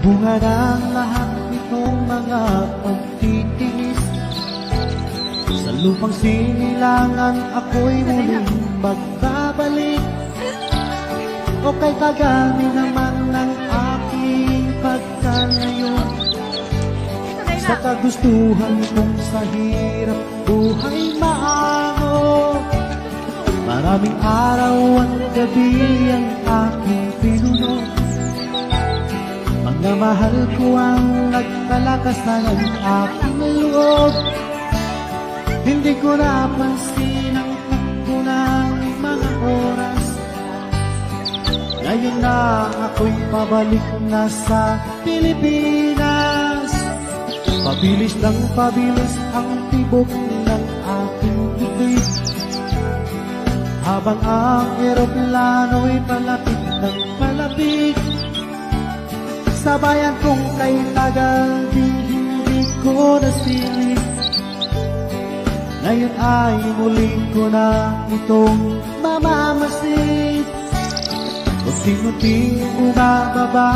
bunga ng lahat itong mga pagtitiis. Sa lupang sinilangan ako'y muling magbabalik, o kay kagami naman ng aking pagkanayon. Sa kagustuhan kong sa hirap buhay maamo, maraming araw at gabi ang aking pinuno. Mga mahal ko ang nagkalakasan ng aking loob. Hindi ko napansin ang takbo ng mga oras. Ngayon na ako'y pabalik na sa Pilipinas. Pabilis ng pabilis ang tibok ng aking bibig, habang ang eroplano'y palapit ng palapit. Sa bayan kong kay tagal din hindi ko nasilip. Ngayon ay muli ko na itong mamamasid. Unti-unting bumababa